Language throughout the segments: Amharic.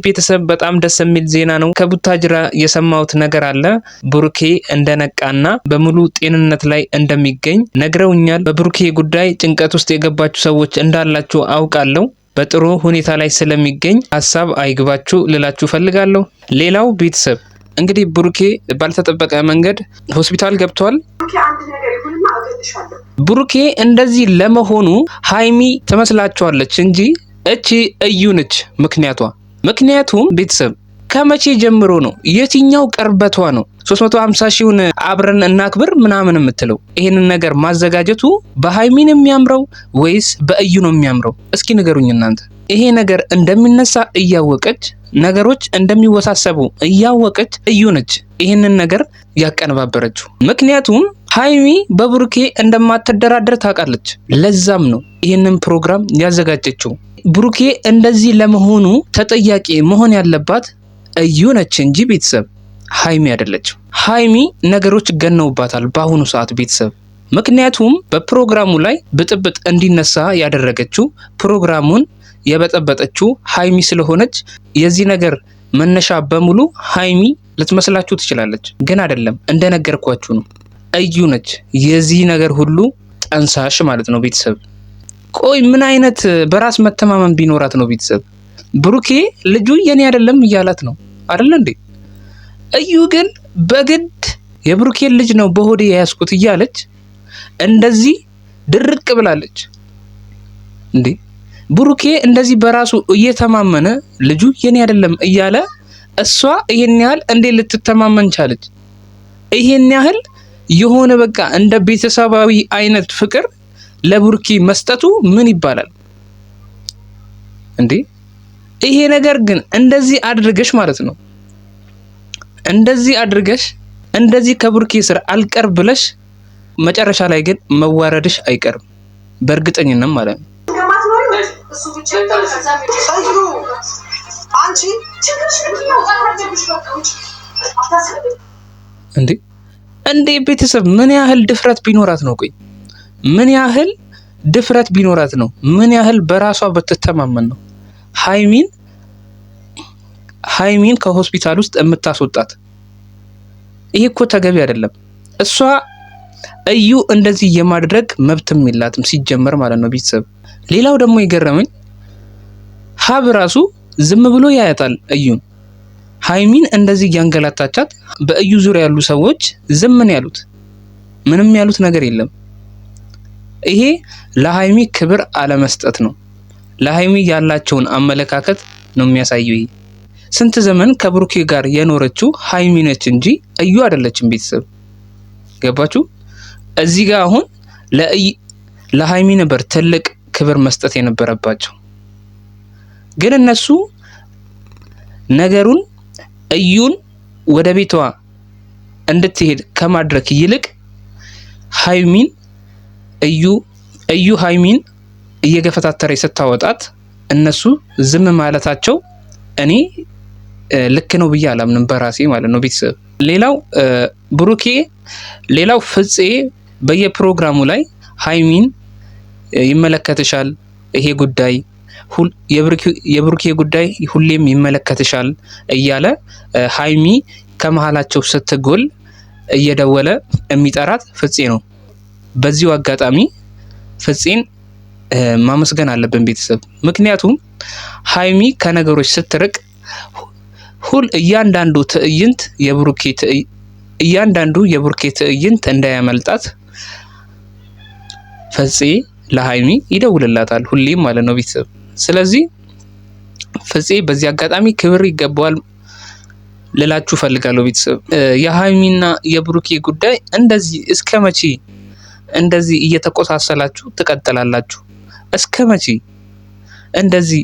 ቤተሰብ በጣም ደስ የሚል ዜና ነው። ከቡታጅራ የሰማሁት ነገር አለ። ብሩኬ እንደነቃና በሙሉ ጤንነት ላይ እንደሚገኝ ነግረውኛል። በብሩኬ ጉዳይ ጭንቀት ውስጥ የገባችሁ ሰዎች እንዳላችሁ አውቃለሁ። በጥሩ ሁኔታ ላይ ስለሚገኝ ሀሳብ አይግባችሁ ልላችሁ ፈልጋለሁ። ሌላው ቤተሰብ እንግዲህ ብሩኬ ባልተጠበቀ መንገድ ሆስፒታል ገብቷል። ብሩኬ እንደዚህ ለመሆኑ ሃይሚ ትመስላችኋለች እንጂ እቺ እዩ ነች ምክንያቱም ቤተሰብ ከመቼ ጀምሮ ነው? የትኛው ቀርበቷ ነው 350 ሺውን አብረን እናክብር ምናምን የምትለው? ይሄንን ነገር ማዘጋጀቱ በሃይሚን የሚያምረው ወይስ በእዩ ነው የሚያምረው? እስኪ ንገሩኝ እናንተ። ይሄ ነገር እንደሚነሳ እያወቀች ነገሮች እንደሚወሳሰቡ እያወቀች እዩ ነች ይሄንን ነገር ያቀነባበረችው። ምክንያቱም ሃይሚ በብሩኬ እንደማትደራደር ታውቃለች። ለዛም ነው ይሄንን ፕሮግራም ያዘጋጀችው። ብሩኬ እንደዚህ ለመሆኑ ተጠያቂ መሆን ያለባት እዩ ነች እንጂ ቤተሰብ ሃይሚ አይደለችም። ሃይሚ ነገሮች ገነውባታል በአሁኑ ሰዓት ቤተሰብ። ምክንያቱም በፕሮግራሙ ላይ ብጥብጥ እንዲነሳ ያደረገችው ፕሮግራሙን የበጠበጠችው ሃይሚ ስለሆነች የዚህ ነገር መነሻ በሙሉ ሃይሚ ልትመስላችሁ ትችላለች፣ ግን አይደለም። እንደነገርኳችሁ ነው እዩ ነች የዚህ ነገር ሁሉ ጠንሳሽ ማለት ነው ቤተሰብ። ቆይ ምን አይነት በራስ መተማመን ቢኖራት ነው ቤተሰብ? ብሩኬ ልጁ የኔ አይደለም እያላት ነው አይደል እንዴ? እዩ ግን በግድ የብሩኬን ልጅ ነው በሆዴ ያያስኩት እያለች እንደዚህ ድርቅ ብላለች እንዴ። ብሩኬ እንደዚህ በራሱ እየተማመነ ልጁ የኔ አይደለም እያለ እሷ ይሄን ያህል እንዴት ልትተማመን ቻለች? ይሄን ያህል የሆነ በቃ እንደ ቤተሰባዊ አይነት ፍቅር ለብሩኬ መስጠቱ ምን ይባላል እንዴ? ይሄ ነገር ግን እንደዚህ አድርገሽ ማለት ነው እንደዚህ አድርገሽ እንደዚህ ከብሩኬ ስር አልቀርብ ብለሽ መጨረሻ ላይ ግን መዋረድሽ አይቀርም በእርግጠኝነት ማለት ነው። እንዴ ቤተሰብ ምን ያህል ድፍረት ቢኖራት ነው? ቆይ ምን ያህል ድፍረት ቢኖራት ነው? ምን ያህል በራሷ በተተማመን ነው ሃይሚን ከሆስፒታል ውስጥ የምታስወጣት? ይሄ እኮ ተገቢ አይደለም። እሷ እዩ እንደዚህ የማድረግ መብትም የላትም ሲጀመር ማለት ነው ቤተሰብ። ሌላው ደግሞ የገረመኝ ሀብ ራሱ ዝም ብሎ ያያታል እዩን። ሃይሚን እንደዚህ ያንገላታቻት በእዩ ዙሪያ ያሉ ሰዎች ዝም ነው ያሉት፣ ምንም ያሉት ነገር የለም። ይሄ ለሃይሚ ክብር አለመስጠት ነው። ለሃይሚ ያላቸውን አመለካከት ነው የሚያሳየው። ይሄ ስንት ዘመን ከብሩኬ ጋር የኖረችው ሃይሚ ነች እንጂ እዩ አይደለችም ቤተሰብ። ገባችሁ? እዚህ ጋር አሁን ለሃይሚ ነበር ትልቅ ክብር መስጠት የነበረባቸው፣ ግን እነሱ ነገሩን እዩን ወደ ቤቷ እንድትሄድ ከማድረግ ይልቅ ሃይሚን እዩ ሃይሚን እየገፈታተረ ስታወጣት እነሱ ዝም ማለታቸው እኔ ልክ ነው ብዬ አላምንም በራሴ ማለት ነው ቤተሰብ። ሌላው ፍፄ በየፕሮግራሙ ላይ ሃይሚን ይመለከትሻል፣ ይሄ ጉዳይ የብሩኬ ጉዳይ ሁሌም ይመለከትሻል እያለ ሃይሚ ከመሃላቸው ስትጎል እየደወለ የሚጠራት ፍፄ ነው። በዚሁ አጋጣሚ ፍፄን ማመስገን አለብን ቤተሰብ። ምክንያቱም ሃይሚ ከነገሮች ስትርቅ እያንዳንዱ የብሩኬ ትዕይንት እንዳያመልጣት ፍፄ ለሃይሚ ይደውልላታል ሁሌም ማለት ነው ቤተሰብ። ስለዚህ ፍፄ በዚህ አጋጣሚ ክብር ይገባዋል ልላችሁ ፈልጋለሁ ቤተሰብ። የሃይሚና የብሩኬ ጉዳይ እንደዚህ እስከ መቼ እንደዚህ እየተቆሳሰላችሁ ትቀጥላላችሁ? እስከ መቼ እንደዚህ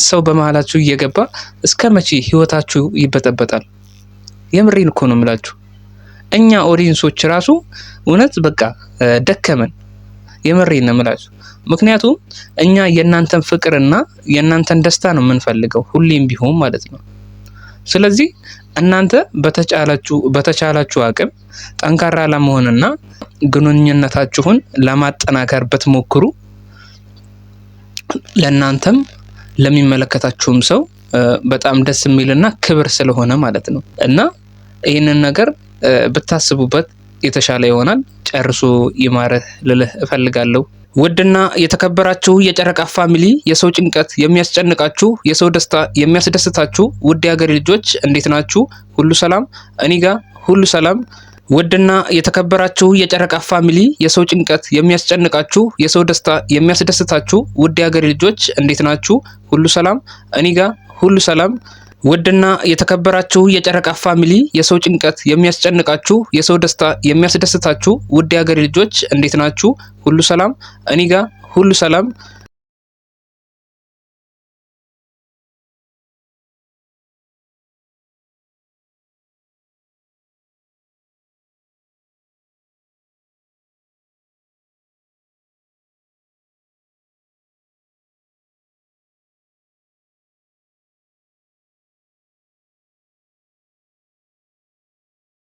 ሰው በመሃላችሁ እየገባ እስከ መቼ ህይወታችሁ ይበጠበጣል? የምሬን እኮ ነው የምላችሁ። እኛ ኦዲየንሶች ራሱ እውነት በቃ ደከመን። የምሬን ነው የምላችሁ። ምክንያቱም እኛ የእናንተን ፍቅርና የእናንተን ደስታ ነው የምንፈልገው ሁሌም ቢሆን ማለት ነው። ስለዚህ እናንተ በተቻላችሁ አቅም ጠንካራ ለመሆንና ግንኙነታችሁን ለማጠናከር ብትሞክሩ ለእናንተም ለሚመለከታችሁም ሰው በጣም ደስ የሚልና ክብር ስለሆነ ማለት ነው። እና ይህንን ነገር ብታስቡበት የተሻለ ይሆናል። ጨርሶ ይማረህ ልልህ እፈልጋለሁ። ውድና የተከበራችሁ የጨረቃ ፋሚሊ፣ የሰው ጭንቀት የሚያስጨንቃችሁ፣ የሰው ደስታ የሚያስደስታችሁ ውድ የሀገሬ ልጆች እንዴት ናችሁ? ሁሉ ሰላም? እኔ ጋር ሁሉ ሰላም። ውድና የተከበራችሁ የጨረቃ ፋሚሊ፣ የሰው ጭንቀት የሚያስጨንቃችሁ፣ የሰው ደስታ የሚያስደስታችሁ ውድ የሀገሬ ልጆች እንዴት ናችሁ? ሁሉ ሰላም? እኔ ጋር ሁሉ ሰላም። ውድና የተከበራችሁ የጨረቃ ፋሚሊ፣ የሰው ጭንቀት የሚያስጨንቃችሁ፣ የሰው ደስታ የሚያስደስታችሁ ውድ የሀገሬ ልጆች እንዴት ናችሁ? ሁሉ ሰላም? እኔ ጋር ሁሉ ሰላም።